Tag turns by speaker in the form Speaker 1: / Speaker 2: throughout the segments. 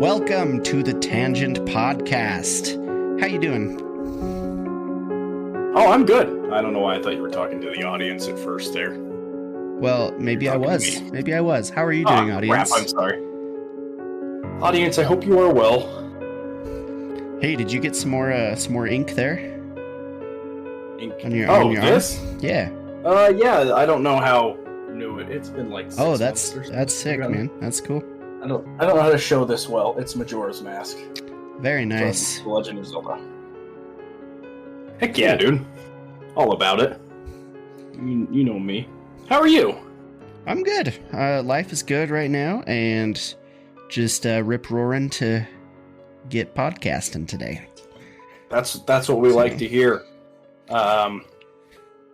Speaker 1: Welcome to the Tangent Podcast. How you doing?
Speaker 2: Oh, I'm good. I don't know why I thought you were talking to the audience at first there.
Speaker 1: Well, maybe I was. Maybe I was. How are you doing, audience?
Speaker 2: Crap, I'm sorry. Audience, I hope you are well.
Speaker 1: Hey, did you get some more ink there?
Speaker 2: Ink?
Speaker 1: On your
Speaker 2: this?
Speaker 1: arm? Yeah.
Speaker 2: Yeah, I don't know how new it's been like 6 months
Speaker 1: that's
Speaker 2: or something.
Speaker 1: that's sick, man. That's cool.
Speaker 2: I don't know how to show this well. It's Majora's Mask.
Speaker 1: Very nice.
Speaker 2: From The Legend of Zelda. Heck yeah, dude. All about it. You know me. How are you?
Speaker 1: I'm good. Life is good right now, and just rip-roaring to get podcasting today.
Speaker 2: That's what we like to hear.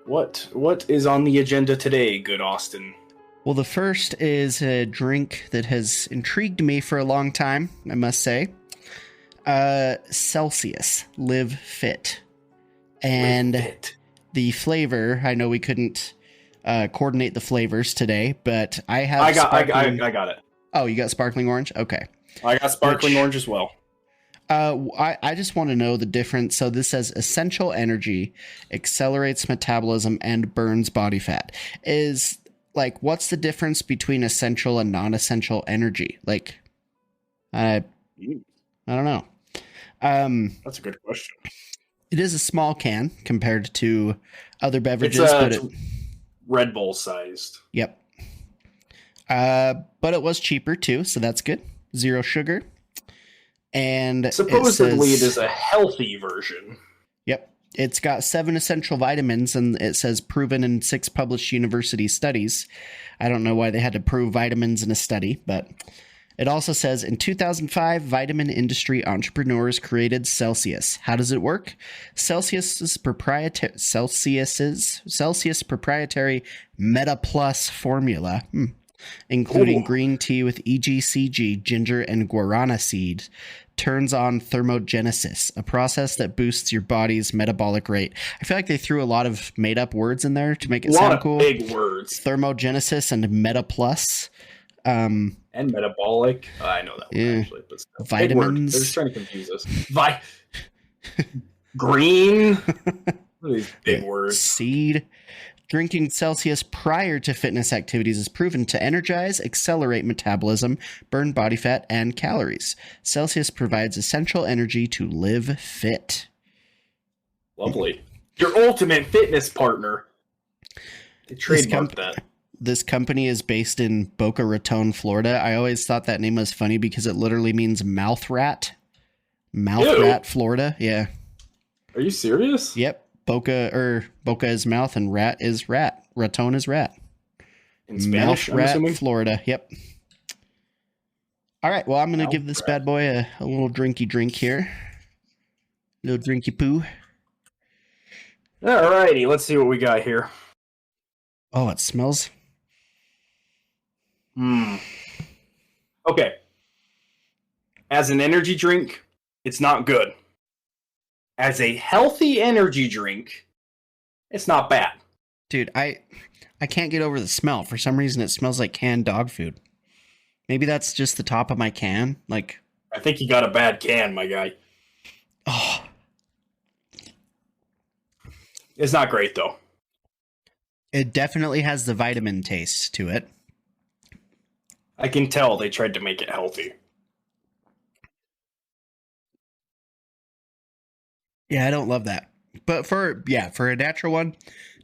Speaker 2: What is on the agenda today, good Austin?
Speaker 1: Well, the first is a drink that has intrigued me for a long time, I must say. Celsius Live Fit. And the flavor, I know we couldn't coordinate the flavors today, but I have
Speaker 2: I got it.
Speaker 1: Oh, you got sparkling orange? Okay.
Speaker 2: I got sparkling orange as well.
Speaker 1: I just want to know the difference. So this says essential energy, accelerates metabolism, and burns body fat. What's the difference between essential and non-essential energy? I don't know.
Speaker 2: That's a good question.
Speaker 1: It is a small can compared to other beverages,
Speaker 2: it's Red Bull sized.
Speaker 1: Yep. But it was cheaper too, so that's good. 0 sugar. And
Speaker 2: supposedly it is a healthy version.
Speaker 1: Yep. It's got 7 essential vitamins, and it says proven in 6 published university studies. I don't know why they had to prove vitamins in a study, but it also says in 2005, vitamin industry entrepreneurs created Celsius. How does it work? Celsius proprietary Meta Plus formula, including green tea with EGCG, ginger, and guarana seed, turns on thermogenesis, a process that boosts your body's metabolic rate. I feel like they threw a lot of made-up words in there to make it sound cool.
Speaker 2: Big words.
Speaker 1: Thermogenesis and Meta Plus.
Speaker 2: And metabolic. I know that one actually, but still.
Speaker 1: Vitamins.
Speaker 2: They're just trying to confuse us. Green. What are these big words?
Speaker 1: Seed. Drinking Celsius prior to fitness activities is proven to energize, accelerate metabolism, burn body fat, and calories. Celsius provides essential energy to live fit.
Speaker 2: Lovely. Your ultimate fitness partner. They trademarked that.
Speaker 1: This company is based in Boca Raton, Florida. I always thought that name was funny because it literally means mouth rat. Rat, Florida. Yeah.
Speaker 2: Are you serious?
Speaker 1: Yep. Boca is mouth and rat is rat. Raton is rat.
Speaker 2: In Spanish,
Speaker 1: mouth rat, Florida. Yep. All right. Well, I'm going to give this bad boy a little drinky drink here. Little drinky poo.
Speaker 2: All righty. Let's see what we got here.
Speaker 1: Oh, it smells.
Speaker 2: Okay. As an energy drink, it's not good. As a healthy energy drink, it's not bad.
Speaker 1: Dude, I can't get over the smell. For some reason, it smells like canned dog food. Maybe that's just the top of my can.
Speaker 2: I think you got a bad can, my guy.
Speaker 1: Oh.
Speaker 2: It's not great, though.
Speaker 1: It definitely has the vitamin taste to it.
Speaker 2: I can tell they tried to make it healthy.
Speaker 1: Yeah, I don't love that. But for a natural one,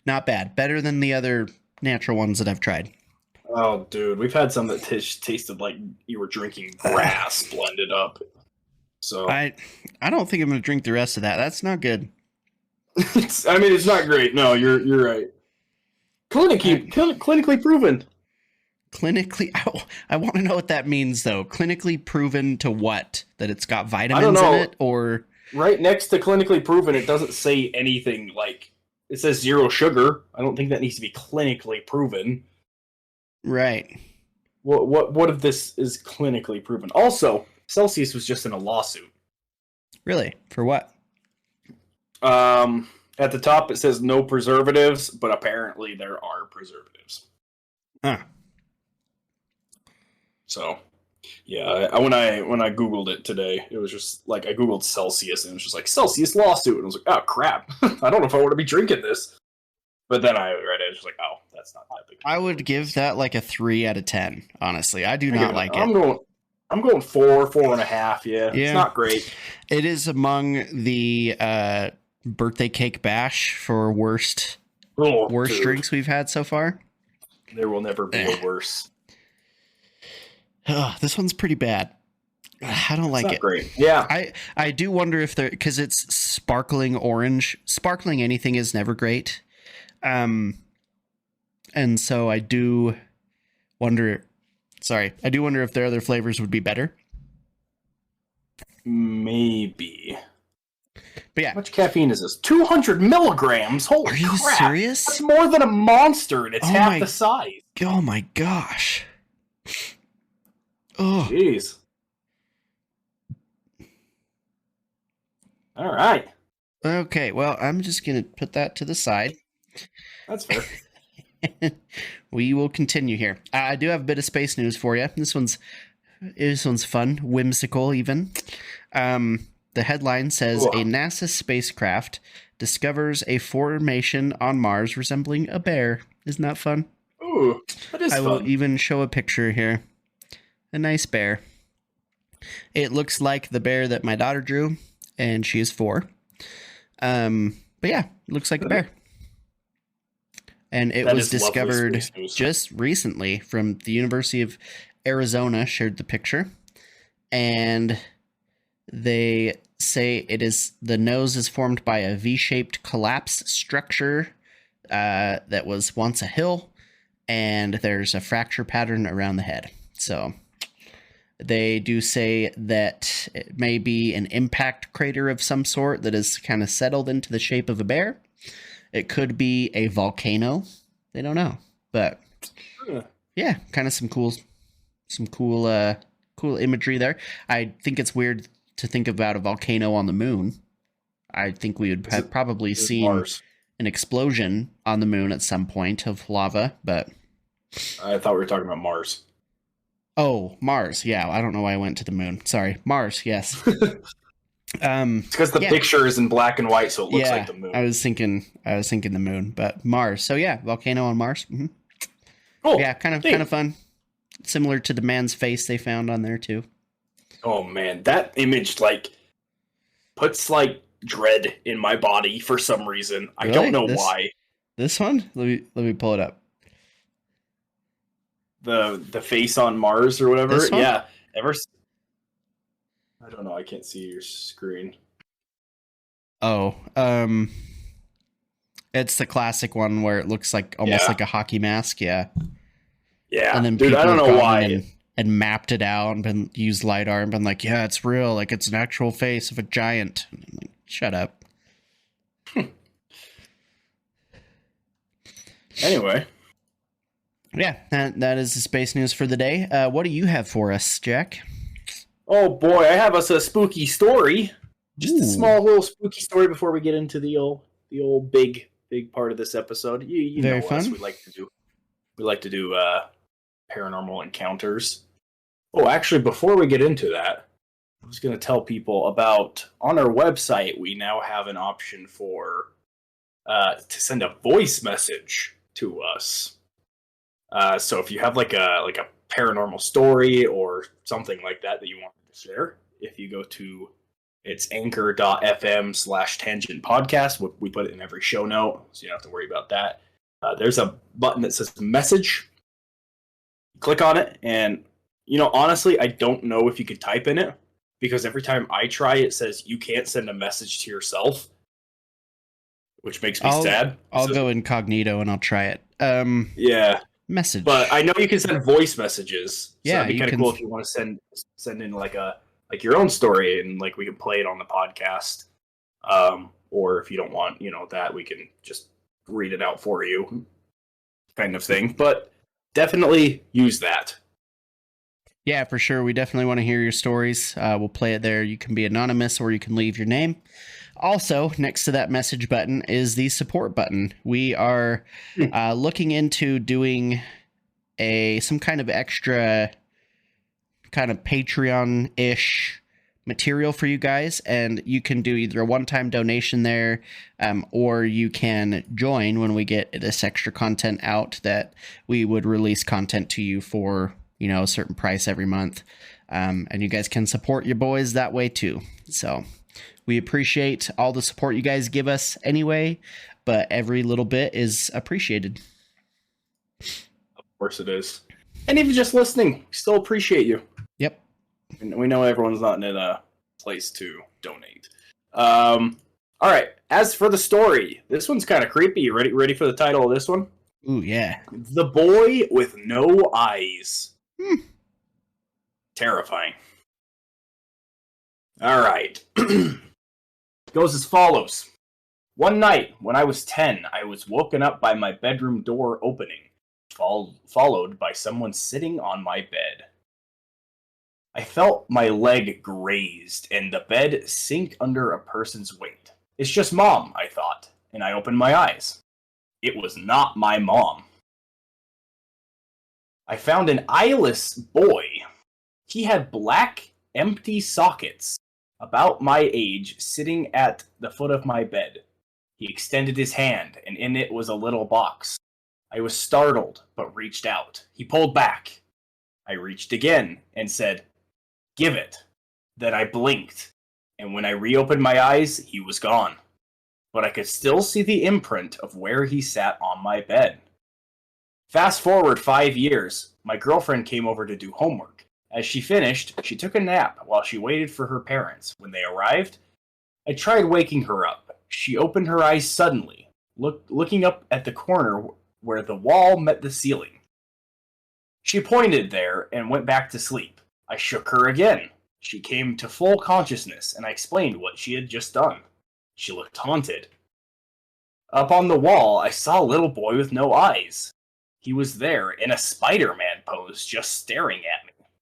Speaker 1: not bad. Better than the other natural ones that I've tried.
Speaker 2: Oh, dude. We've had some that tasted like you were drinking grass blended up. So
Speaker 1: I don't think I'm going to drink the rest of that. That's not good.
Speaker 2: It's not great. No, you're right. Clinically proven.
Speaker 1: Clinically, I want to know what that means, though. Clinically proven to what? That it's got vitamins in it, or...
Speaker 2: Right next to clinically proven, it doesn't say anything like... It says 0 sugar. I don't think that needs to be clinically proven.
Speaker 1: Right.
Speaker 2: What if this is clinically proven? Also, Celsius was just in a lawsuit.
Speaker 1: Really? For what?
Speaker 2: At the top, it says no preservatives, but apparently there are preservatives.
Speaker 1: Huh.
Speaker 2: So, Yeah, when I Googled it today, it was just like I Googled Celsius and it was just like Celsius lawsuit. And I was like, oh crap. I don't know if I want to be drinking this. But then I read it, I was just like, oh, that's not that big.
Speaker 1: I would give that like a 3 out of 10, honestly. I do not like it.
Speaker 2: I'm going 4.5, yeah. It's not great.
Speaker 1: It is among the birthday cake bash for worst drinks we've had so far.
Speaker 2: There will never be a worse.
Speaker 1: This one's pretty bad. I don't like it.
Speaker 2: Great. Yeah.
Speaker 1: I do wonder if there, because it's sparkling orange. Sparkling anything is never great. And so I do wonder if their other flavors would be better.
Speaker 2: Maybe.
Speaker 1: But yeah.
Speaker 2: How much caffeine is this? 200 milligrams? Holy crap. Are you
Speaker 1: serious?
Speaker 2: That's more than a Monster, and it's half the size.
Speaker 1: Oh my gosh. Oh.
Speaker 2: Jeez. All right.
Speaker 1: Okay, well, I'm just going to put that to the side.
Speaker 2: That's fair.
Speaker 1: We will continue here. I do have a bit of space news for you. This one's fun, whimsical even. The headline says, a NASA spacecraft discovers a formation on Mars resembling a bear. Isn't that fun?
Speaker 2: Ooh, that is fun.
Speaker 1: I will even show a picture here. A nice bear. It looks like the bear that my daughter drew, and she is 4. But yeah, it looks like a bear. And it was discovered just recently from the University of Arizona, shared the picture. And they say the nose is formed by a V-shaped collapse structure that was once a hill, and there's a fracture pattern around the head. So they do say that it may be an impact crater of some sort that has kind of settled into the shape of a bear. It could be a volcano. They don't know, but yeah, kind of some cool imagery there. I think it's weird to think about a volcano on the moon. I think we would have probably seen an explosion on the moon at some point of lava, but
Speaker 2: I thought we were talking about Mars.
Speaker 1: Oh, Mars. Yeah, I don't know why I went to the moon. Sorry, Mars. Yes.
Speaker 2: It's because the picture is in black and white, so it looks like the moon.
Speaker 1: I was thinking the moon, but Mars. So yeah, volcano on Mars. Mm-hmm.
Speaker 2: Cool.
Speaker 1: Yeah, kind of fun. Similar to the man's face they found on there too.
Speaker 2: Oh man, that image puts dread in my body for some reason. Really? I don't know why.
Speaker 1: This one? Let me pull it up.
Speaker 2: The face on Mars or whatever. Yeah. I don't know. I can't see your screen.
Speaker 1: Oh, it's the classic one where it looks like almost like a hockey mask. Yeah. Yeah. And then
Speaker 2: dude, I don't know why.
Speaker 1: And mapped it out and used LiDAR and been like, yeah, it's real. Like it's an actual face of a giant. And I'm like, shut up.
Speaker 2: Anyway.
Speaker 1: Yeah, that is the space news for the day. What do you have for us, Jack?
Speaker 2: Oh boy, I have us a spooky story. Just a small little spooky story before we get into the old big part of this episode. You
Speaker 1: Very
Speaker 2: know
Speaker 1: fun.
Speaker 2: Us. We like to do paranormal encounters. Oh, actually, before we get into that, I was going to tell people about on our website. We now have an option for to send a voice message to us. So if you have like a paranormal story or something like that you want to share, if you go to it's anchor.fm/tangent podcast, we put it in every show note, so you don't have to worry about that. There's a button that says message. Click on it, and honestly, I don't know if you could type in it because every time I try, it says you can't send a message to yourself, which makes me sad.
Speaker 1: I'll go incognito and I'll try it.
Speaker 2: Yeah.
Speaker 1: Message,
Speaker 2: but I know you can send voice messages. So
Speaker 1: yeah,
Speaker 2: it'd be kind of cool if you want to send in like your own story and we can play it on the podcast. Or if you don't want that, we can just read it out for you, kind of thing. But definitely use that.
Speaker 1: Yeah, for sure. We definitely want to hear your stories. We'll play it there. You can be anonymous or you can leave your name. Also, next to that message button is the support button. We are looking into doing some kind of extra kind of Patreon-ish material for you guys, and you can do either a one-time donation there, or you can join when we get this extra content out, that we would release content to you for, you know, a certain price every month. And you guys can support your boys that way too. So we appreciate all the support you guys give us anyway, but every little bit is appreciated.
Speaker 2: Of course it is. And even just listening, we still appreciate you.
Speaker 1: Yep.
Speaker 2: And we know everyone's not in a place to donate. All right. As for the story, this one's kind of creepy. You ready for the title of this one?
Speaker 1: Ooh, yeah.
Speaker 2: The Boy with No Eyes. Terrifying. All right. Goes as follows. One night, when I was 10, I was woken up by my bedroom door opening, followed by someone sitting on my bed. I felt my leg grazed and the bed sink under a person's weight. It's just Mom, I thought, and I opened my eyes. It was not my mom. I found an eyeless boy. He had black, empty sockets, about my age, sitting at the foot of my bed. He extended his hand, and in it was a little box. I was startled, but reached out. He pulled back. I reached again and said, "Give it." Then I blinked, and when I reopened my eyes, he was gone. But I could still see the imprint of where he sat on my bed. Fast forward 5 years, my girlfriend came over to do homework. As she finished, she took a nap while she waited for her parents. When they arrived, I tried waking her up. She opened her eyes suddenly, looking up at the corner where the wall met the ceiling. She pointed there and went back to sleep. I shook her again. She came to full consciousness, and I explained what she had just done. She looked haunted. Up on the wall, I saw a little boy with no eyes. He was there in a Spider-Man pose, just staring at me.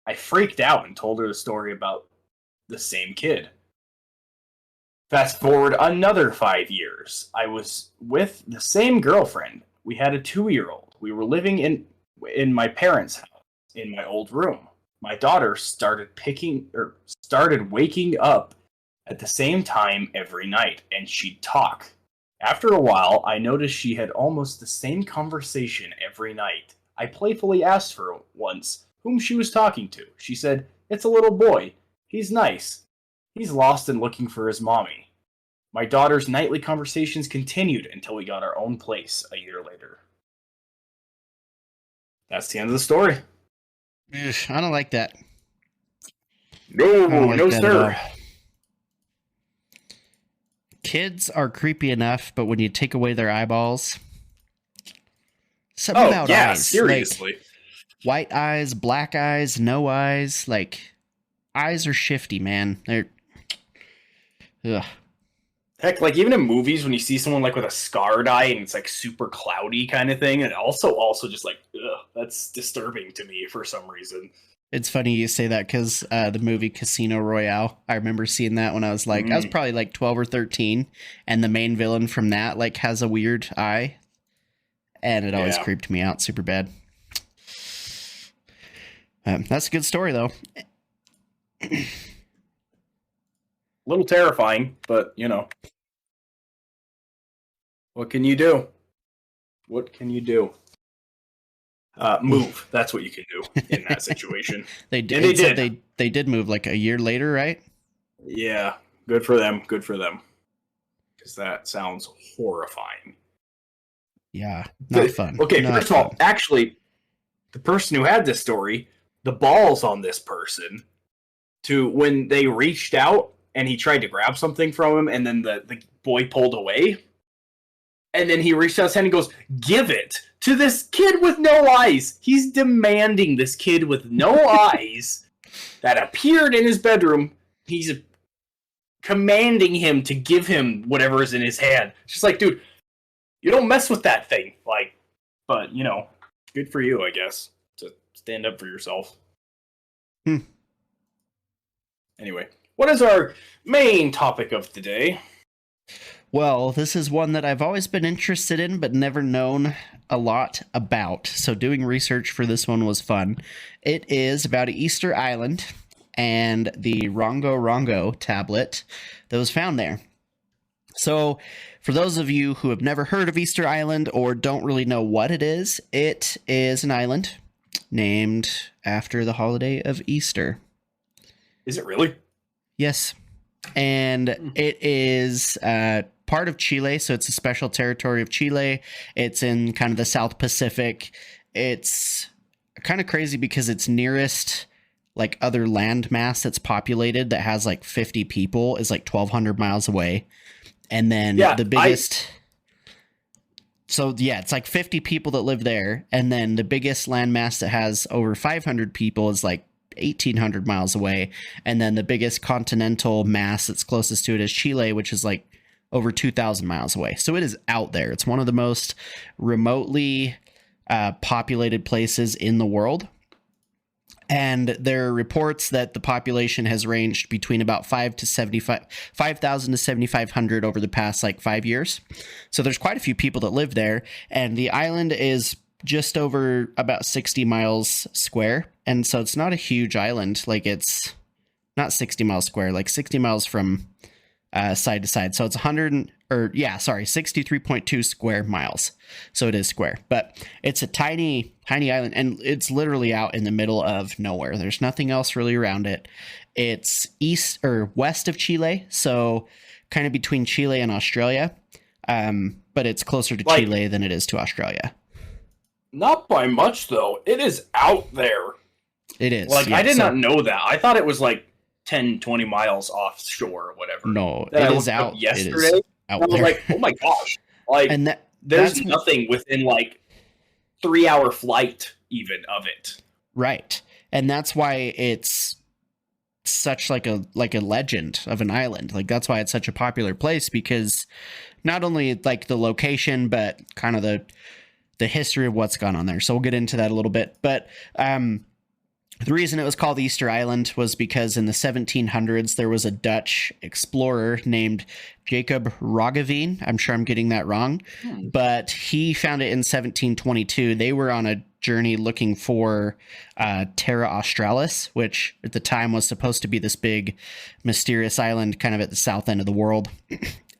Speaker 2: I freaked out and told her the story about the same kid. Fast forward another 5 years. I was with the same girlfriend. We had a 2-year-old. We were living in my parents' house, in my old room. My daughter started waking up at the same time every night, and she'd talk. After a while, I noticed she had almost the same conversation every night. I playfully asked her once whom she was talking to. She said, "It's a little boy. He's nice. He's lost and looking for his mommy." My daughter's nightly conversations continued until we got our own place a year later. That's the end of the story.
Speaker 1: Ugh, I don't like that.
Speaker 2: No, sir.
Speaker 1: Kids are creepy enough, but when you take away their eyeballs, something about eyes.
Speaker 2: Seriously.
Speaker 1: Like, white eyes, black eyes, no eyes. Like, eyes are shifty, man. They're, ugh.
Speaker 2: Heck, like even in movies when you see someone like with a scarred eye and it's like super cloudy kind of thing, and also just like, ugh, that's disturbing to me for some reason.
Speaker 1: It's funny you say that because the movie Casino Royale, I remember seeing that when I was like, I was probably like 12 or 13, and the main villain from that like has a weird eye, and it always creeped me out super bad. That's a good story though.
Speaker 2: A little terrifying, but you know, what can you do? What can you do? Move. That's what you can do in that situation.
Speaker 1: They did. They did move like a year later, right?
Speaker 2: Yeah. Good for them. Good for them. Because that sounds horrifying.
Speaker 1: Yeah. Not fun.
Speaker 2: Okay.
Speaker 1: Not
Speaker 2: first of all, actually, the person who had this story, the balls on this person, to when they reached out and he tried to grab something from him, and then the boy pulled away. And then he reached out his hand and goes, "Give it to this kid with no eyes." He's demanding this kid with no eyes that appeared in his bedroom. He's commanding him to give him whatever is in his hand. It's just like, dude, you don't mess with that thing. Like, but, you know, good for you, I guess, to stand up for yourself. Anyway, what is our main topic of the day?
Speaker 1: Well, this is one that I've always been interested in, but never known a lot about. So doing research for this one was fun. It is about an Easter island and the RongoRongo tablet that was found there. So for those of you who have never heard of Easter Island or don't really know what it is an island named after the holiday of Easter.
Speaker 2: Is it really?
Speaker 1: Yes. And it is part of Chile, so it's a special territory of Chile. It's in kind of the South Pacific. It's kind of crazy because it's nearest like other landmass that's populated that has like 50 people is like 1,200 miles away. And then the biggest... So, yeah, it's like 50 people that live there. And then the biggest landmass that has over 500 people is like 1,800 miles away. And then the biggest continental mass that's closest to it is Chile, which is like over 2,000 miles away. So it is out there. It's one of the most remotely populated places in the world. And there are reports that the population has ranged between about 5,000 to 7,500 over the past like 5 years. So there's quite a few people that live there. And the island is just over about 60 miles square. And so it's not a huge island. Like it's not 60 miles square, like 60 miles from side to side. So it's 63.2 square miles. So it is square, but it's a tiny island, and it's literally out in the middle of nowhere. There's nothing else really around it. It's east or west of Chile, so kind of between Chile and Australia. But it's closer to Chile than it is to Australia.
Speaker 2: Not by much, though. It is out there.
Speaker 1: It is.
Speaker 2: I did not know that. I thought it was like 10, 20 miles offshore or whatever.
Speaker 1: No, it is out
Speaker 2: yesterday.
Speaker 1: It is out
Speaker 2: I was
Speaker 1: there.
Speaker 2: like, oh my gosh. Like, and there's nothing within like 3-hour flight even of it.
Speaker 1: Right. And that's why it's such like a legend of an island. Like that's why it's such a popular place, because not only like the location, but kind of the history of what's gone on there. So we'll get into that a little bit. But the reason it was called Easter Island was because in the 1700s, there was a Dutch explorer named Jacob Roggeveen. I'm sure I'm getting that wrong, but he found it in 1722. They were on a journey looking for Terra Australis, which at the time was supposed to be this big mysterious island kind of at the south end of the world.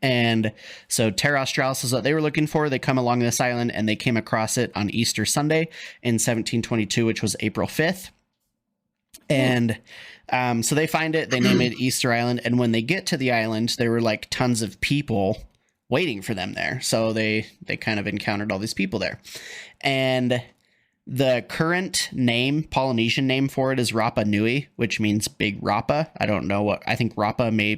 Speaker 1: And so Terra Australis is what they were looking for. They come along this island and they came across it on Easter Sunday in 1722, which was April 5th. And so they find it, they name it Easter Island. And when they get to the island, there were like tons of people waiting for them there. So they kind of encountered all these people there. And the current name, Polynesian name for it is Rapa Nui, which means Big Rapa. I don't know I think Rapa may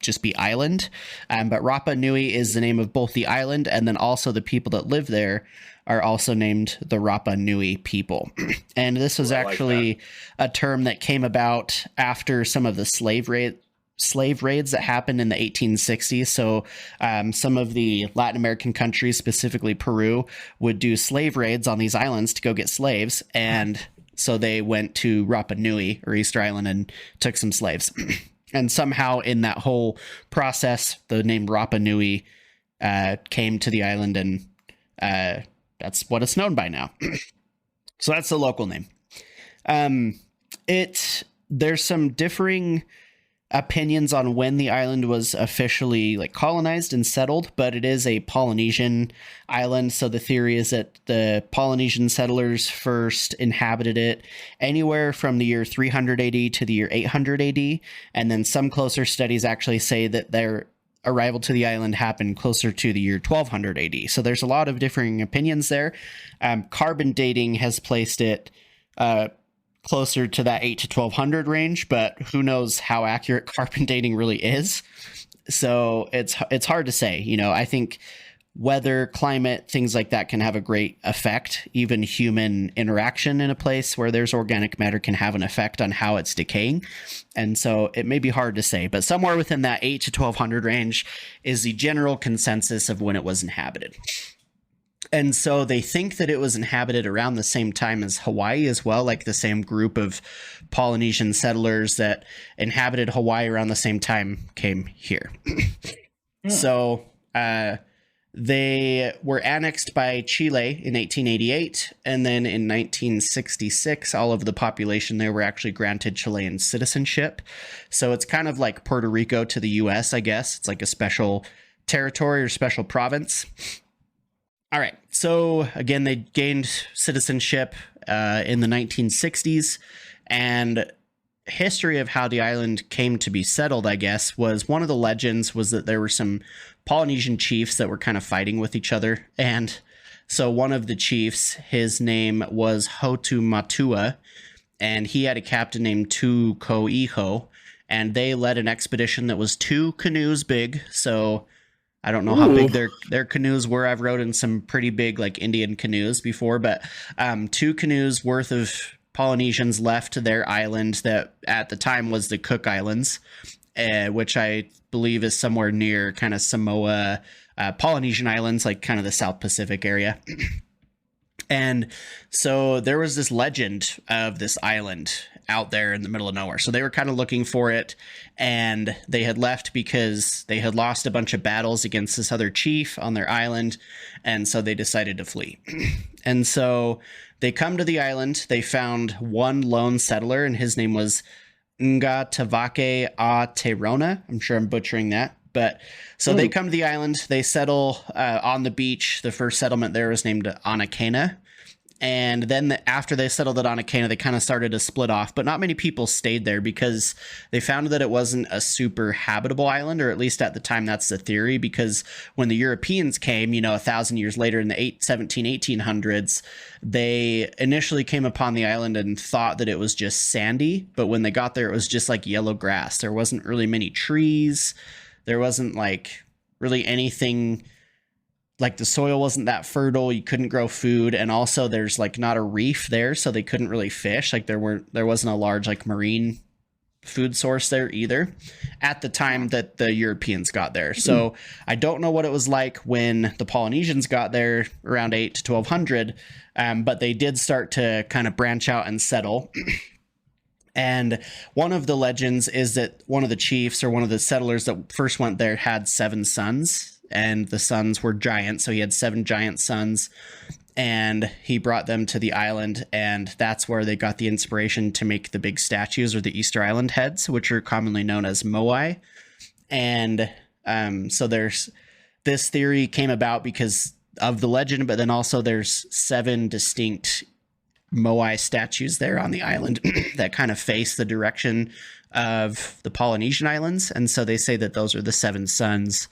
Speaker 1: just be island. But Rapa Nui is the name of both the island, and then also the people that live there are also named the Rapa Nui people. And this was actually a term that came about after some of the slave raids that happened in the 1860s. So some of the Latin American countries, specifically Peru, would do slave raids on these islands to go get slaves. And so they went to Rapa Nui or Easter Island and took some slaves. And somehow in that whole process, the name Rapa Nui came to the island, and that's what it's known by now. So that's the local name. There's some differing opinions on when the island was officially like colonized and settled, but it is a Polynesian island. So the theory is that the Polynesian settlers first inhabited it anywhere from the year 300 AD to the year 800 AD. And then some closer studies actually say that their arrival to the island happened closer to the year 1200 AD. So there's a lot of differing opinions there. Carbon dating has placed it closer to that 8 to 1200 range, but who knows how accurate carbon dating really is. So it's hard to say. You know, I think weather, climate, things like that can have a great effect. Even human interaction in a place where there's organic matter can have an effect on how it's decaying. And so it may be hard to say, but somewhere within that 8 to 1200 range is the general consensus of when it was inhabited. And so they think that it was inhabited around the same time as Hawaii as well, like the same group of Polynesian settlers that inhabited Hawaii around the same time came here. So They were annexed by Chile in 1888, and then in 1966, all of the population there were actually granted Chilean citizenship. So it's kind of like Puerto Rico to the U.S., I guess. It's like a special territory or special province. All right. So again, they gained citizenship in the 1960s, and history of how the island came to be settled, I guess, was one of the legends was that there were some Polynesian chiefs that were kind of fighting with each other. And so one of the chiefs, his name was Hotu Matua, and he had a captain named Tu Ko'iho, and they led an expedition that was 2 canoes big. So I don't know how big their canoes were. I've rode in some pretty big like Indian canoes before, but 2 canoes worth of Polynesians left their island that at the time was the Cook Islands, which I believe is somewhere near kind of Samoa, Polynesian Islands, like kind of the South Pacific area. And so there was this legend of this island out there in the middle of nowhere. So they were kind of looking for it, and they had left because they had lost a bunch of battles against this other chief on their island. And so they decided to flee. And so they come to the island. They found one lone settler, and his name was Nga Tavake A Terona. I'm sure I'm butchering that. But so they come to the island. They settle on the beach. The first settlement there was named Anakena. And then after they settled at Anakena, they kind of started to split off. But not many people stayed there because they found that it wasn't a super habitable island, or at least at the time, that's the theory. Because when the Europeans came, 1,000 years later in the 1800s, they initially came upon the island and thought that it was just sandy. But when they got there, it was just like yellow grass. There wasn't really many trees. There wasn't like really anything, like the soil wasn't that fertile. You couldn't grow food. And also there's like not a reef there, so they couldn't really fish. Like there wasn't a large like marine food source there either at the time that the Europeans got there. So I don't know what it was like when the Polynesians got there around 8 to 1200. But they did start to kind of branch out and settle. And one of the legends is that one of the chiefs or one of the settlers that first went there had 7 sons, and the sons were giants. So he had 7 giant sons, and he brought them to the island. And that's where they got the inspiration to make the big statues, or the Easter Island heads, which are commonly known as Moai. And so there's this theory came about because of the legend, but then also there's 7 distinct Moai statues there on the island that kind of face the direction of the Polynesian islands. And so they say that those are the 7 sons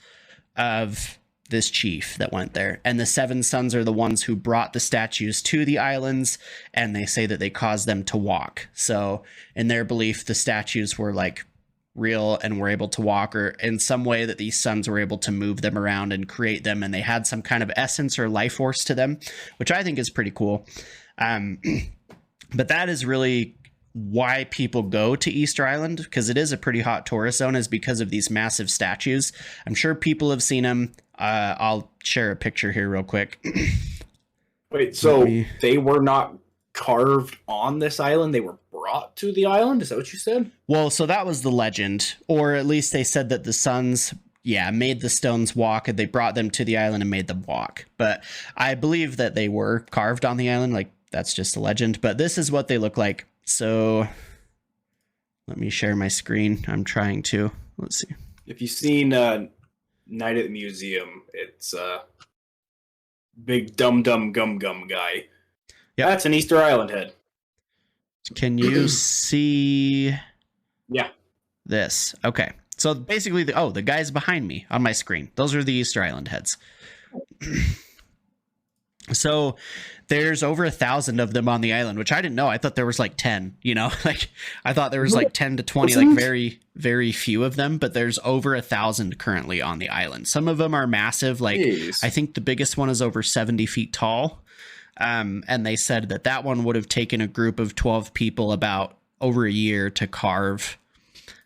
Speaker 1: of this chief that went there. And the 7 sons are the ones who brought the statues to the islands, and they say that they caused them to walk. So in their belief, the statues were like real and were able to walk, or in some way that these sons were able to move them around and create them. And they had some kind of essence or life force to them, which I think is pretty cool. But that is really why people go to Easter Island, because it is a pretty hot tourist zone, is because of these massive statues. I'm sure people have seen them. I'll share a picture here real quick.
Speaker 2: Wait, so they were not carved on this island? They were brought to the island? Is that what you said?
Speaker 1: Well, so that was the legend, or at least they said that the sons made the stones walk, and they brought them to the island and made them walk. But I believe that they were carved on the island. Like, that's just a legend. But this is what they look like. So let me share my screen. I'm trying to. Let's see.
Speaker 2: If you've seen Night at the Museum, it's big dum gum guy.
Speaker 1: Yeah,
Speaker 2: that's an Easter Island head.
Speaker 1: Can you see?
Speaker 2: Yeah.
Speaker 1: This. Okay. So basically, the guys behind me on my screen, those are the Easter Island heads. So there's over 1,000 of them on the island, which I didn't know. I thought there was like 10, like I thought there was like 10 to 20, like very, very few of them, but there's over 1,000 currently on the island. Some of them are massive. Like, jeez. I think the biggest one is over 70 feet tall. And they said that one would have taken a group of 12 people about over a year to carve.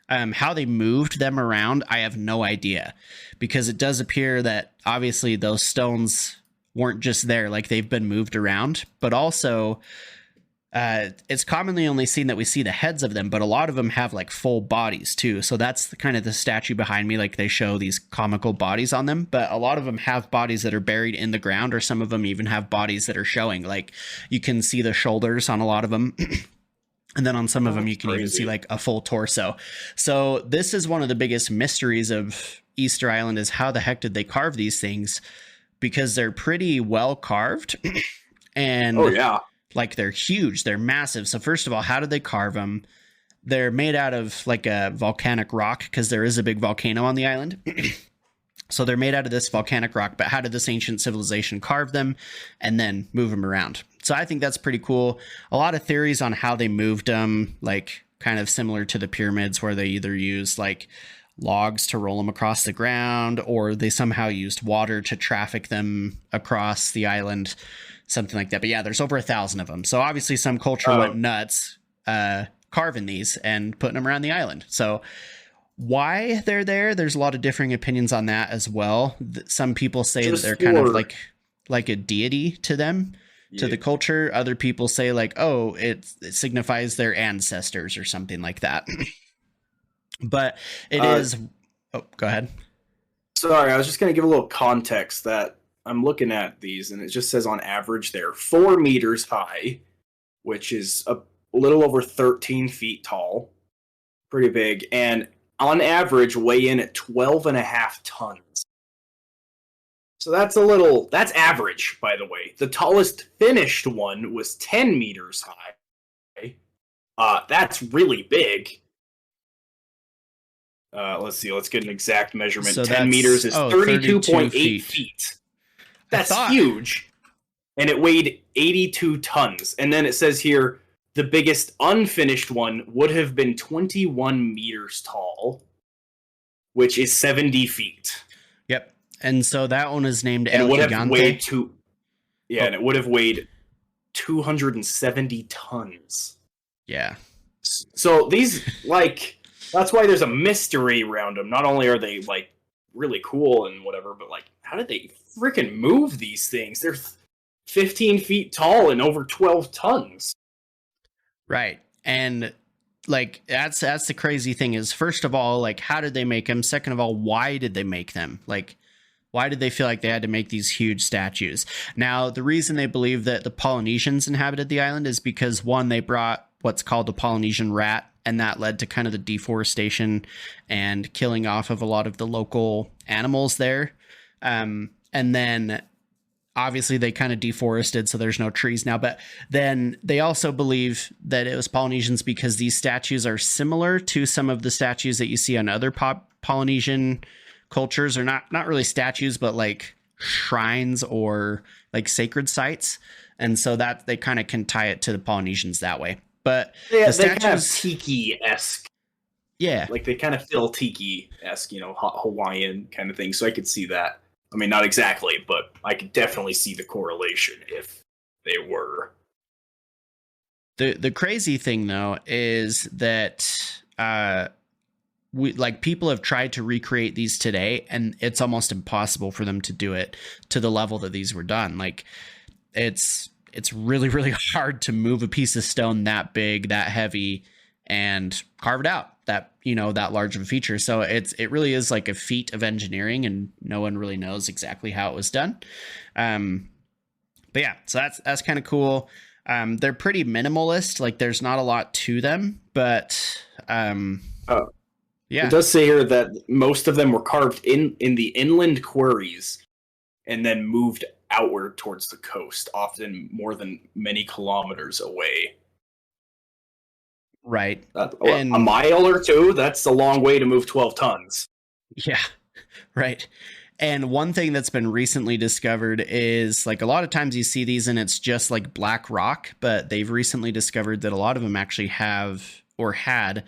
Speaker 1: How they moved them around, I have no idea, because it does appear that obviously those stones weren't just there, like they've been moved around, but also It's commonly only seen that we see the heads of them, but a lot of them have like full bodies too. So that's kind of the statue behind me. Like they show these comical bodies on them, but a lot of them have bodies that are buried in the ground, or some of them even have bodies that are showing. Like you can see the shoulders on a lot of them. And then on some of them, you can even see like a full torso. So this is one of the biggest mysteries of Easter Island, is how the heck did they carve these things? Because they're pretty well carved. And
Speaker 2: oh yeah,
Speaker 1: like they're huge, they're massive. So first of all, how did they carve them? They're made out of like a volcanic rock, because there is a big volcano on the island. So they're made out of this volcanic rock, but how did this ancient civilization carve them and then move them around? So I think that's pretty cool. A lot of theories on how they moved them, like kind of similar to the pyramids, where they either used like logs to roll them across the ground, or they somehow used water to traffic them across the island, something like that. But yeah, there's over 1,000 of them. So obviously some culture went nuts carving these and putting them around the island. So why they're there, there's a lot of differing opinions on that as well. Some people say that they're kind of like a deity to them, to the culture. Other people say like, oh, it signifies their ancestors or something like that. But it is. Oh, go ahead.
Speaker 2: Sorry, I was just going to give a little context that I'm looking at these, and it just says on average they're 4 meters high, which is a little over 13 feet tall. Pretty big. And on average weigh in at 12.5 tons. So that's average, by the way. The tallest finished one was 10 meters high. That's really big. Let's see, let's get an exact measurement. So 10 meters is 32.8 feet. That's huge. And it weighed 82 tons. And then it says here, the biggest unfinished one would have been 21 meters tall, which is 70 feet.
Speaker 1: Yep. And so that one is named
Speaker 2: El
Speaker 1: Gigante.
Speaker 2: And it would have weighed 270 tons.
Speaker 1: Yeah.
Speaker 2: So these, like, that's why there's a mystery around them. Not only are they, like, really cool and whatever, but, like, how did they freaking move these things? They're 15 feet tall and over 12 tons.
Speaker 1: Right. And like that's the crazy thing is, first of all, like how did they make them? Second of all, why did they make them? Like why did they feel like they had to make these huge statues? Now, the reason they believe that the Polynesians inhabited the island is because one, they brought what's called the Polynesian rat, and that led to kind of the deforestation and killing off of a lot of the local animals there. And then obviously they kind of deforested, so there's no trees now. But then they also believe that it was Polynesians because these statues are similar to some of the statues that you see on other Polynesian cultures, or not really statues, but like shrines or like sacred sites. And so that they kind of can tie it to the Polynesians that way. But
Speaker 2: yeah,
Speaker 1: the
Speaker 2: statues, they kind of tiki-esque.
Speaker 1: Yeah.
Speaker 2: Like they kind of feel tiki-esque, Hawaiian kind of thing. So I could see that. I mean, not exactly, but I could definitely see the correlation if they were.
Speaker 1: The crazy thing, though, is that people have tried to recreate these today, and it's almost impossible for them to do it to the level that these were done. Like, it's really, really hard to move a piece of stone that big, that heavy, and carve it out that large of a feature. So it really is like a feat of engineering, and no one really knows exactly how it was done. But yeah, so that's kind of cool. They're pretty minimalist. Like there's not a lot to them, but yeah,
Speaker 2: it does say here that most of them were carved in the inland quarries and then moved outward towards the coast, often more than many kilometers away.
Speaker 1: Right.
Speaker 2: And a mile or two, that's a long way to move 12 tons.
Speaker 1: Yeah, right. And one thing that's been recently discovered is like a lot of times you see these and it's just like black rock, but they've recently discovered that a lot of them actually have or had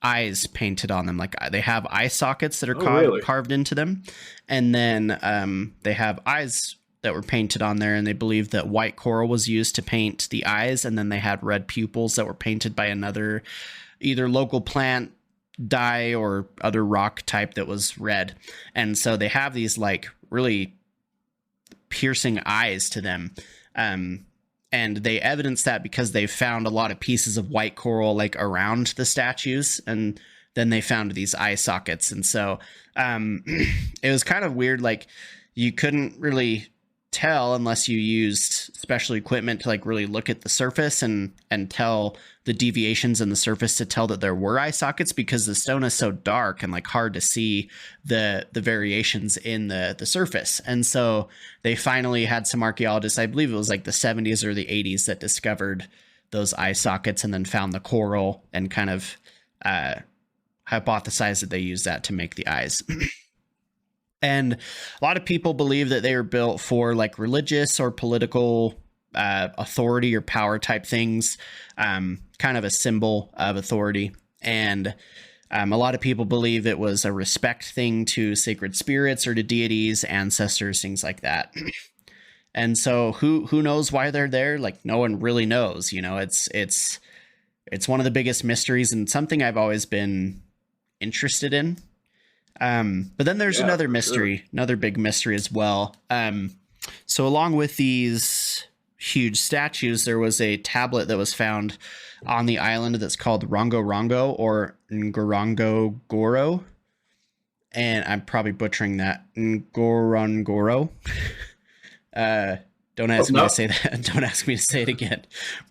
Speaker 1: eyes painted on them. Like they have eye sockets that are carved into them. And then they have eyes that were painted on there, and they believe that white coral was used to paint the eyes, and then they had red pupils that were painted by another either local plant dye or other rock type that was red. And so they have these like really piercing eyes to them. And And they evidence that because they found a lot of pieces of white coral like around the statues, and then they found these eye sockets. And so it was kind of weird. Like, you couldn't really tell unless you used special equipment to like really look at the surface and tell the deviations in the surface to tell that there were eye sockets, because the stone is so dark and like hard to see the variations in the surface. And so they finally had some archaeologists, I believe it was like the 70s or the 80s, that discovered those eye sockets and then found the coral and kind of hypothesized that they used that to make the eyes. And a lot of people believe that they were built for like religious or political authority or power type things, kind of a symbol of authority. And a lot of people believe it was a respect thing to sacred spirits or to deities, ancestors, things like that. And so who knows why they're there? Like, no one really knows. You know, it's one of the biggest mysteries and something I've always been interested in. But then there's another mystery, another big mystery as well. So along with these huge statues, there was a tablet that was found on the island that's called RongoRongo or RongoRongo. And I'm probably butchering that. Ngorongoro. Don't ask me to say that. Don't ask me to say it again.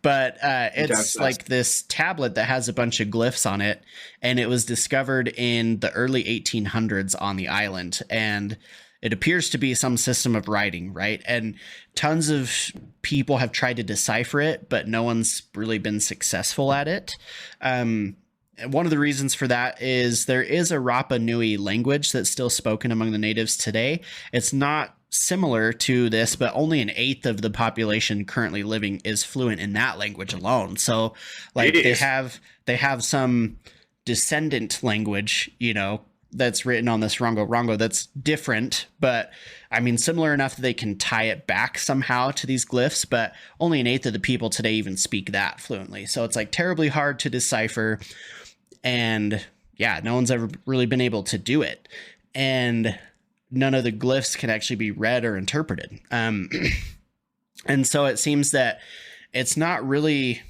Speaker 1: But it's like this tablet that has a bunch of glyphs on it, and it was discovered in the early 1800s on the island. And it appears to be some system of writing, right? And tons of people have tried to decipher it, but no one's really been successful at it. And one of the reasons for that is there is a Rapa Nui language that's still spoken among the natives today. It's not similar to this, but only an eighth of the population currently living is fluent in that language alone. So like they have some descendant language, you know, that's written on this RongoRongo that's different, but I mean, similar enough that they can tie it back somehow to these glyphs, but only an eighth of the people today even speak that fluently. So it's like terribly hard to decipher. And yeah, no one's ever really been able to do it. And none of the glyphs can actually be read or interpreted. And so it seems that it's not really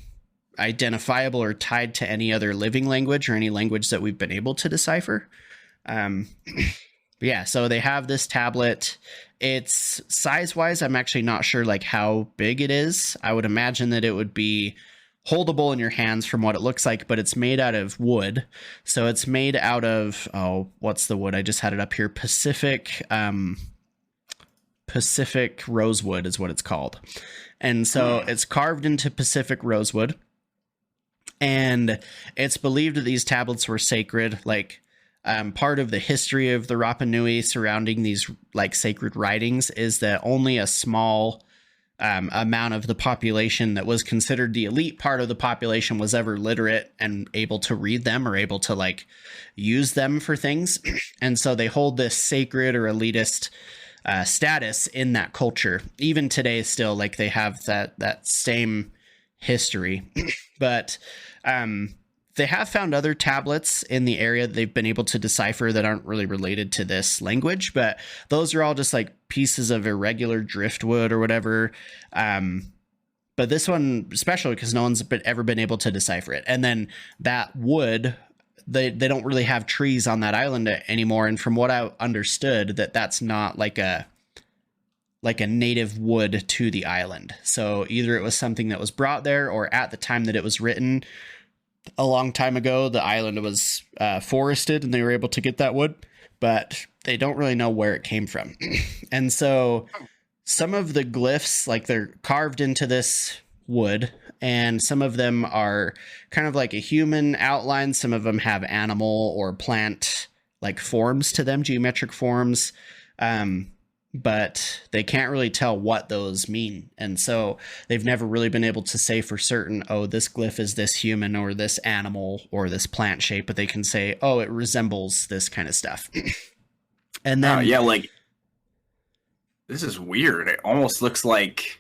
Speaker 1: identifiable or tied to any other living language or any language that we've been able to decipher. Yeah, so they have this tablet. It's size-wise, I'm actually not sure like how big it is. I would imagine that it would be holdable in your hands from what it looks like, but it's made out of wood. So it's made out of, what's the wood? I just had it up here. Pacific rosewood is what it's called. And so it's carved into Pacific rosewood. And it's believed that these tablets were sacred. Like, part of the history of the Rapa Nui surrounding these like sacred writings is that only a small amount of the population that was considered the elite part of the population was ever literate and able to read them or able to like use them for things. And so they hold this sacred or elitist status in that culture. Even today still, like they have that same history. But they have found other tablets in the area that they've been able to decipher that aren't really related to this language, but those are all just like pieces of irregular driftwood or whatever. But this one, especially because no one's ever been able to decipher it. And then that wood, they don't really have trees on that island anymore. And from what I understood, that's not like a native wood to the island. So either it was something that was brought there, or at the time that it was written, a long time ago, the island was forested and they were able to get that wood, but they don't really know where it came from. And so some of the glyphs, like they're carved into this wood, and some of them are kind of like a human outline. Some of them have animal or plant like forms to them, geometric forms. But they can't really tell what those mean. And so they've never really been able to say for certain, oh, this glyph is this human or this animal or this plant shape, but they can say, oh, it resembles this kind of stuff. And then
Speaker 2: yeah, like this is weird. It almost looks like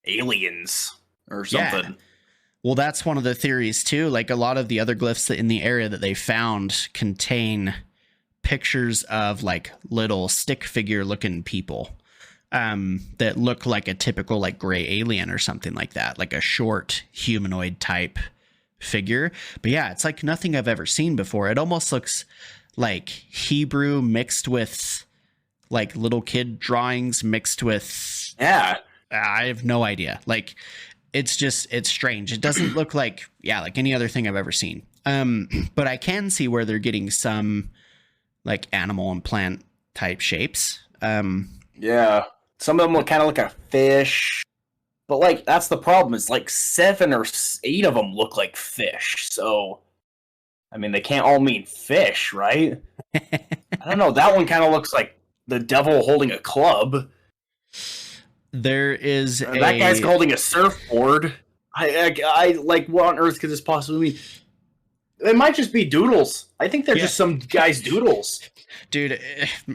Speaker 2: aliens or something.
Speaker 1: Yeah. Well, that's one of the theories too. Like a lot of the other glyphs in the area that they found contain pictures of like little stick figure looking people. that look like a typical like gray alien or something like that, like a short humanoid type figure. But yeah, it's like nothing I've ever seen before. It almost looks like Hebrew mixed with like little kid drawings mixed with,
Speaker 2: Yeah.
Speaker 1: I have no idea. Like it's strange. It doesn't look like any other thing I've ever seen. But I can see where they're getting some like animal and plant type shapes.
Speaker 2: Yeah. Some of them look kind of like a fish, but like that's the problem. Is like 7 or 8 of them look like fish. So, I mean, they can't all mean fish, right? I don't know. That one kind of looks like the devil holding a club.
Speaker 1: There is
Speaker 2: that guy's holding a surfboard. I like, what on earth could this possibly mean? It might just be doodles. I think they're just some guy's doodles.
Speaker 1: Dude,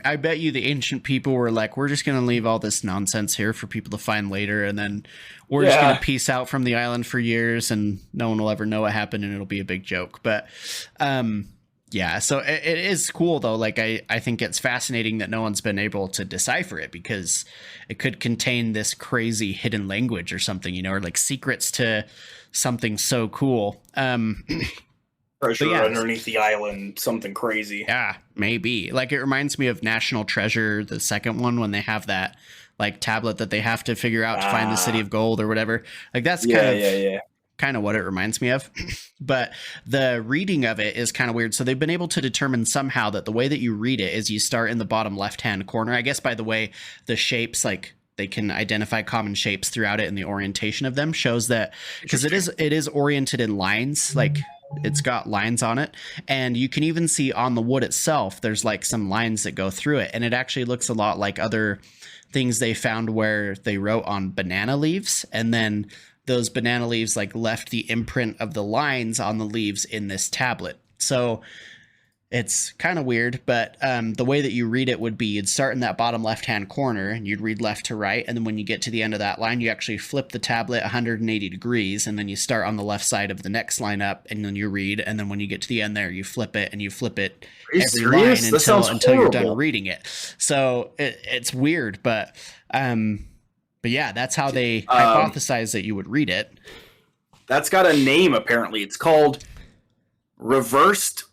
Speaker 1: I bet you the ancient people were like, we're just going to leave all this nonsense here for people to find later, and then we're just going to peace out from the island for years, and no one will ever know what happened, and it'll be a big joke. But, yeah, so it is cool, though. Like, I think it's fascinating that no one's been able to decipher it, because it could contain this crazy hidden language or something, you know, or like secrets to something so cool.
Speaker 2: Treasure underneath the island, something crazy.
Speaker 1: Yeah, maybe. Like, it reminds me of National Treasure, the second one, when they have that like tablet that they have to figure out to find the city of gold or whatever. Like, that's kind of what it reminds me of. But the reading of it is kind of weird. So they've been able to determine somehow that the way that you read it is you start in the bottom left-hand corner. I guess by the way, the shapes, like, they can identify common shapes throughout it, and the orientation of them shows that, because it is oriented in lines, like it's got lines on it, and you can even see on the wood itself there's like some lines that go through it, and it actually looks a lot like other things they found where they wrote on banana leaves, and then those banana leaves like left the imprint of the lines on the leaves in this tablet. So it's kind of weird, but the way that you read it would be you'd start in that bottom left-hand corner and you'd read left to right. And then when you get to the end of that line, you actually flip the tablet 180 degrees. And then you start on the left side of the next line up, and then you read. And then when you get to the end there, you flip it, and you flip it every line until you're done reading it. So it's weird, but yeah, that's how they hypothesize that you would read it.
Speaker 2: That's got a name, apparently. It's called reversed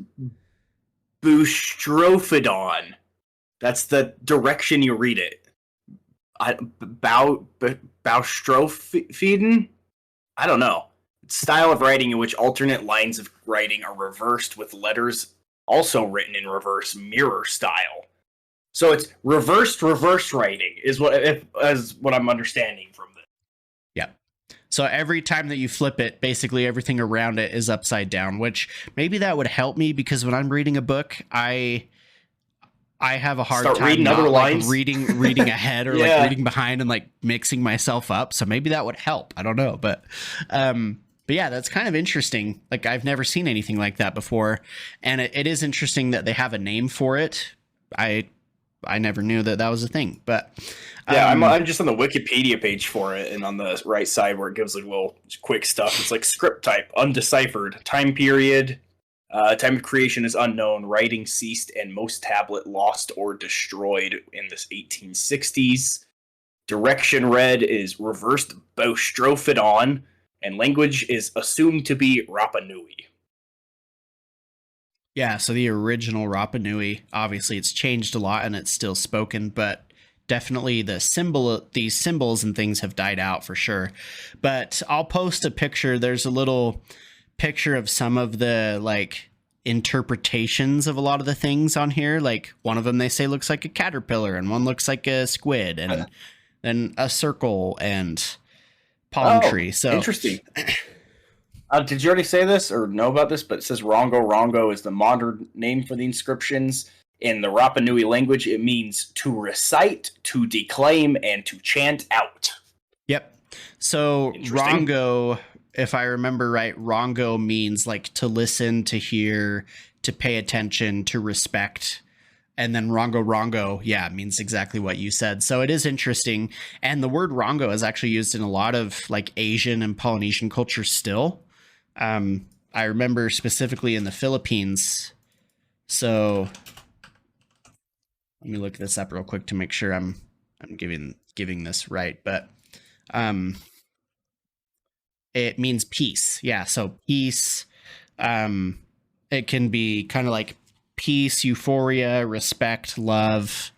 Speaker 2: Boustrophodon. That's the direction you read it. Boustrophodon? I don't know. It's style of writing in which alternate lines of writing are reversed with letters also written in reverse mirror style. So it's reverse writing is what I'm understanding from this.
Speaker 1: Yeah. So every time that you flip it, basically everything around it is upside down, which maybe that would help me, because when I'm reading a book, I have a hard time
Speaker 2: reading other lines,
Speaker 1: reading ahead or like reading behind and like mixing myself up. So maybe that would help. I don't know, but yeah, that's kind of interesting. Like, I've never seen anything like that before, and it is interesting that they have a name for it. I never knew that was a thing, but
Speaker 2: yeah, I'm just on the Wikipedia page for it, and on the right side where it gives like little quick stuff, it's like script type, undeciphered, time period, time of creation is unknown, writing ceased, and most tablet lost or destroyed in the 1860s. Direction read is reversed Boustrophodon, and language is assumed to be Rapa Nui.
Speaker 1: Yeah, so the original Rapa Nui, obviously it's changed a lot and it's still spoken, but definitely these symbols and things have died out for sure. But I'll post a picture. There's a little picture of some of the like interpretations of a lot of the things on here. Like, one of them they say looks like a caterpillar, and one looks like a squid, and then a circle and palm tree. So
Speaker 2: interesting. Did you already say this or know about this? But it says RongoRongo is the modern name for the inscriptions. In the Rapa Nui language, it means to recite, to declaim, and to chant out.
Speaker 1: Yep. So Rongo, if I remember right, Rongo means like to listen, to hear, to pay attention, to respect. And then RongoRongo, yeah, means exactly what you said. So it is interesting. And the word Rongo is actually used in a lot of like Asian and Polynesian cultures still. I remember specifically in the Philippines. So let me look this up real quick to make sure I'm I'm giving this right, but it means peace. Yeah, so peace. It can be kind of like peace, euphoria, respect, love,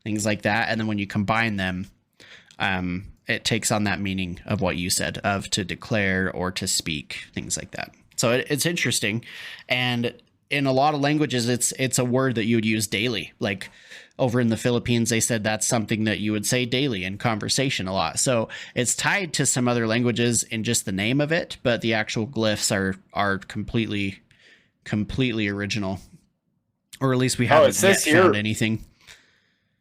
Speaker 1: things like that. And then when you combine them, it takes on that meaning of what you said, of to declare or to speak, things like that. So it's interesting. And in a lot of languages, it's a word that you would use daily. Like over in the Philippines, they said that's something that you would say daily in conversation a lot. So it's tied to some other languages in just the name of it, but the actual glyphs are completely original. Or at least we haven't yet found anything.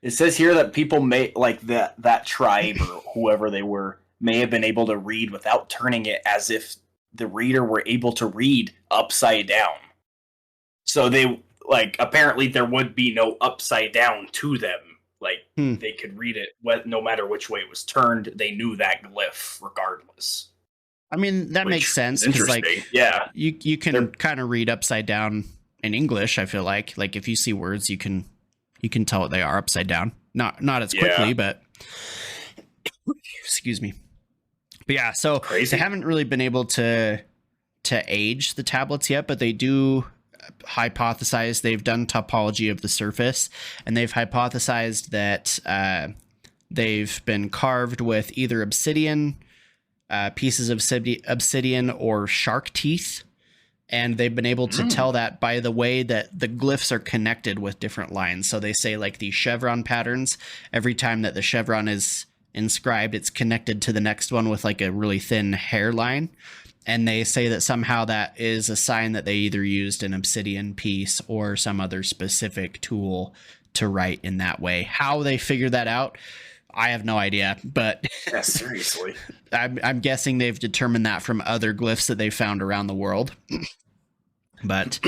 Speaker 2: It says here that people may, like that tribe or whoever they were, may have been able to read without turning it, as if the reader were able to read upside down. So they, like, apparently there would be no upside down to them. Like, they could read it no matter which way it was turned. They knew that glyph regardless.
Speaker 1: I mean, that makes sense. Because, like,
Speaker 2: yeah,
Speaker 1: you can kind of read upside down in English, I feel like. Like, if you see words, you can tell what they are upside down. Not as quickly, but excuse me. But yeah, so they haven't really been able to age the tablets yet, but they do hypothesize. They've done topology of the surface, and they've hypothesized that they've been carved with either obsidian, pieces of obsidian, or shark teeth. And they've been able to tell that by the way that the glyphs are connected with different lines. So they say, like, these chevron patterns, every time that the chevron is inscribed, it's connected to the next one with like a really thin hairline. And they say that somehow that is a sign that they either used an obsidian piece or some other specific tool to write in that way. How they figured that out, I have no idea, but
Speaker 2: yeah, seriously,
Speaker 1: I'm guessing they've determined that from other glyphs that they found around the world. But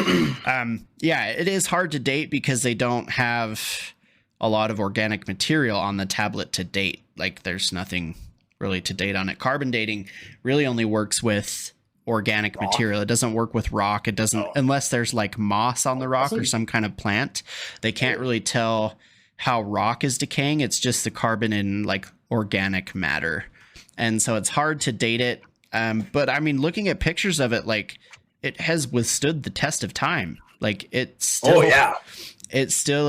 Speaker 1: yeah, it is hard to date because they don't have a lot of organic material on the tablet to date. Like, there's nothing really to date on it. Carbon dating really only works with organic material. It doesn't work with rock. It doesn't, unless there's like moss on the rock or some kind of plant. They can't really tell how rock is decaying. It's just the carbon in like organic matter. And so it's hard to date it. But I mean, looking at pictures of it, like, it has withstood the test of time. Like, it still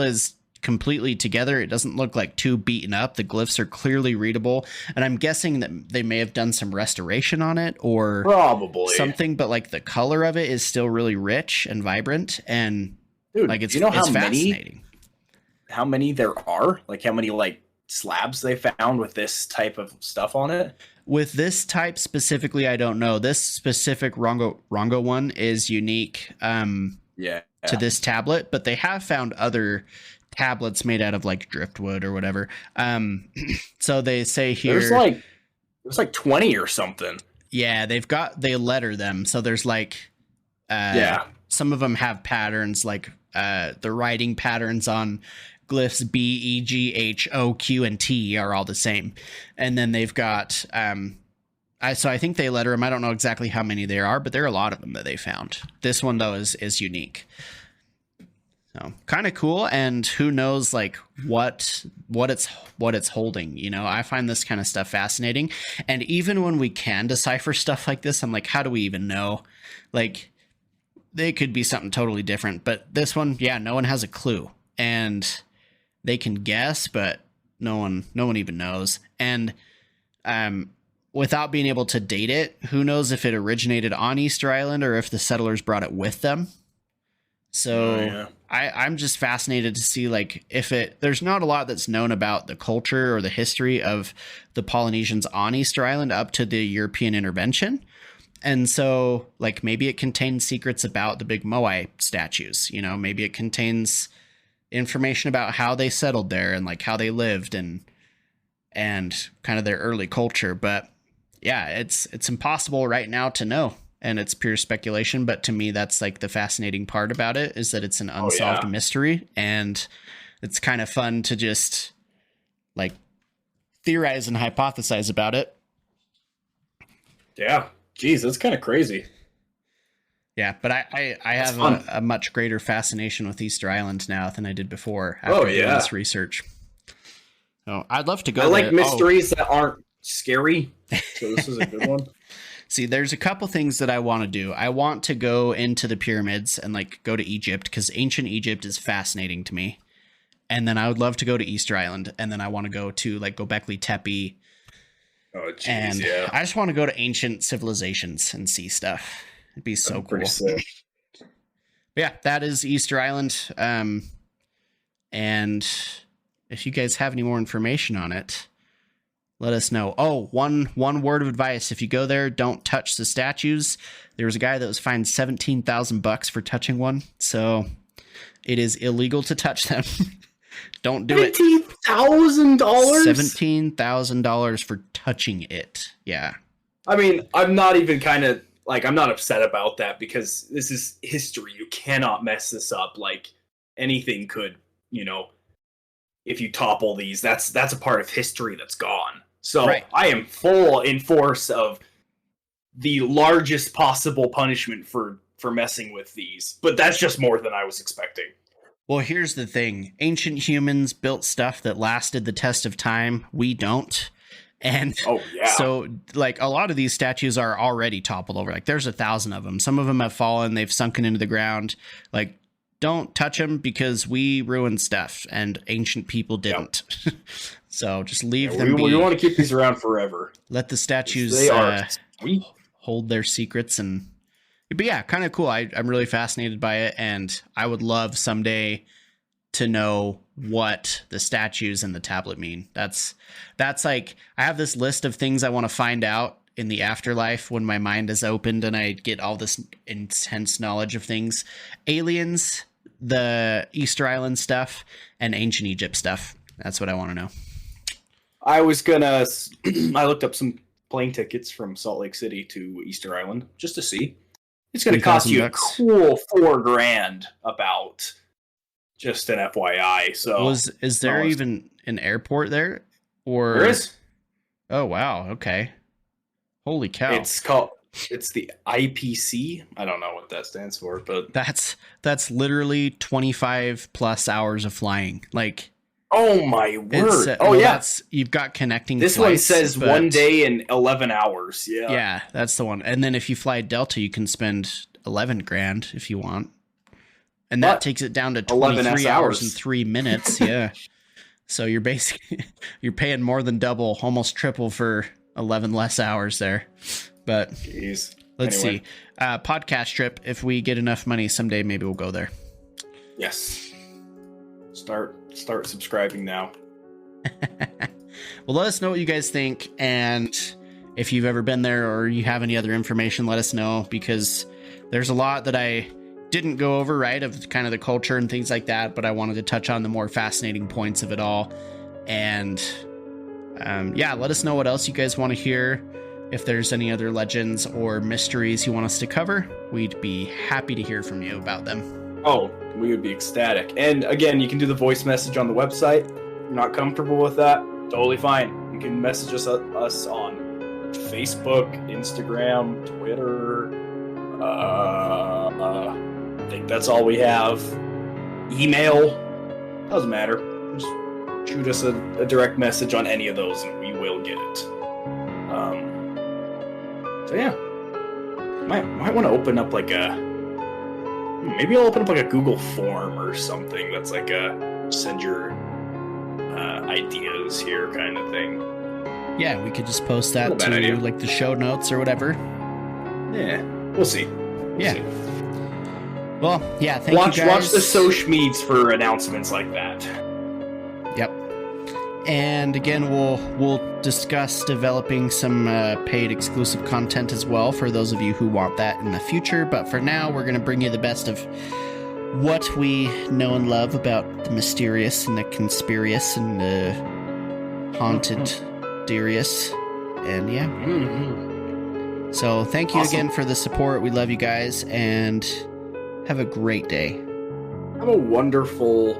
Speaker 1: is completely together. It doesn't look like too beaten up. The glyphs are clearly readable. And I'm guessing that they may have done some restoration on it or
Speaker 2: probably
Speaker 1: something, but like the color of it is still really rich and vibrant. And
Speaker 2: dude,
Speaker 1: like, it's,
Speaker 2: you know
Speaker 1: it's fascinating.
Speaker 2: How many there are? Like, how many like slabs they found with this type of stuff on it?
Speaker 1: With this type specifically, I don't know. This specific RongoRongo one is unique to this tablet, but they have found other tablets made out of like driftwood or whatever. So they say here
Speaker 2: there's like 20 or something.
Speaker 1: Yeah, they letter them. So there's like some of them have patterns, like the writing patterns on glyphs B, E, G, H, O, Q, and T are all the same. And then they've got, so I think they letter them. I don't know exactly how many there are, but there are a lot of them that they found. This one, though, is unique. So kind of cool. And who knows, like, what it's holding, you know? I find this kind of stuff fascinating. And even when we can decipher stuff like this, I'm like, how do we even know? Like, they could be something totally different. But this one, yeah, no one has a clue. And they can guess, but no one even knows. And without being able to date it, who knows if it originated on Easter Island or if the settlers brought it with them. So I'm just fascinated to see, like, there's not a lot that's known about the culture or the history of the Polynesians on Easter Island up to the European intervention. And so, like, maybe it contains secrets about the big Moai statues, you know, maybe it contains information about how they settled there and like how they lived and kind of their early culture. But yeah, it's impossible right now to know, and it's pure speculation. But to me, that's like the fascinating part about it, is that it's an unsolved mystery, and it's kind of fun to just like theorize and hypothesize about it.
Speaker 2: Yeah. Geez, that's kind of crazy.
Speaker 1: Yeah, but I have a much greater fascination with Easter Island now than I did before after doing this research. Oh, I'd love to go
Speaker 2: I like
Speaker 1: there.
Speaker 2: mysteries that aren't scary, so this is a good one.
Speaker 1: See, there's a couple things that I want to do. I want to go into the pyramids and like go to Egypt because ancient Egypt is fascinating to me. And then I would love to go to Easter Island, and then I want to go to like Göbekli Tepe.
Speaker 2: Oh, geez,
Speaker 1: and
Speaker 2: yeah.
Speaker 1: I just want to go to ancient civilizations and see stuff. It'd be so cool.
Speaker 2: Sick.
Speaker 1: But yeah, that is Easter Island. And if you guys have any more information on it, let us know. Oh, one word of advice: if you go there, don't touch the statues. There was a guy that was fined $17,000 for touching one, so it is illegal to touch them. Don't do it.
Speaker 2: $17,000?
Speaker 1: $17,000 for touching it. Yeah.
Speaker 2: I mean, I'm not even I'm not upset about that because this is history. You cannot mess this up. Like, anything could, if you topple these, that's a part of history that's gone. So right. I am full in force of the largest possible punishment for messing with these. But that's just more than I was expecting.
Speaker 1: Well, here's the thing. Ancient humans built stuff that lasted the test of time. We don't. And so like a lot of these statues are already toppled over. Like there's 1,000 of them. Some of them have fallen. They've sunken into the ground. Like don't touch them because we ruined stuff and ancient people didn't. Yep. So just leave them be.
Speaker 2: We want to keep these around forever.
Speaker 1: Let the statues hold their secrets and... But yeah, kind of cool. I'm really fascinated by it, and I would love someday to know what the statues and the tablet mean. That's like, I have this list of things I want to find out in the afterlife when my mind is opened and I get all this intense knowledge of things. Aliens, the Easter Island stuff, and ancient Egypt stuff. That's what I want to know.
Speaker 2: I looked up some plane tickets from Salt Lake City to Easter Island just to see. It's going to cost you a cool $4,000 about, just an FYI. So
Speaker 1: is there even an airport there? Or
Speaker 2: there is.
Speaker 1: Oh wow, okay. Holy cow.
Speaker 2: It's the IPC. I don't know what that stands for, but
Speaker 1: that's literally 25 plus hours of flying. Like,
Speaker 2: oh my word.
Speaker 1: You've got connecting
Speaker 2: this
Speaker 1: flights,
Speaker 2: one says 1 day and 11 hours.
Speaker 1: Yeah, that's the one. And then if you fly Delta, you can spend $11,000 if you want, and that takes it down to 23 hours and 3 minutes. Yeah. So you're paying more than double, almost triple for 11 less hours there. But
Speaker 2: jeez.
Speaker 1: Let's see. Podcast trip. If we get enough money someday, maybe we'll go there.
Speaker 2: Yes. Start subscribing now.
Speaker 1: Well, let us know what you guys think, and if you've ever been there or you have any other information, let us know, because there's a lot that I didn't go over, right, of kind of the culture and things like that, but I wanted to touch on the more fascinating points of it all. And let us know what else you guys want to hear. If there's any other legends or mysteries you want us to cover, we'd be happy to hear from you about them.
Speaker 2: Oh, we would be ecstatic. And again, you can do the voice message on the website. If you're not comfortable with that, totally fine. You can message us on Facebook, Instagram, Twitter. I think that's all we have. Email. Doesn't matter. Just shoot us a direct message on any of those and we will get it. So yeah. Might want to open up maybe I'll open up like a Google form or something that's like a send your ideas here kind of thing.
Speaker 1: Yeah, we could just post that to like the show notes or whatever.
Speaker 2: Yeah, we'll see.
Speaker 1: Well, yeah, thank you guys.
Speaker 2: Watch the social medias for announcements like that.
Speaker 1: Yep. And again, we'll discuss developing some paid exclusive content as well for those of you who want that in the future. But for now, we're going to bring you the best of what we know and love about the mysterious and the conspiracious and the haunted derious. And yeah. Mm-hmm. So thank you again for the support. We love you guys and have a great day.
Speaker 2: Have a wonderful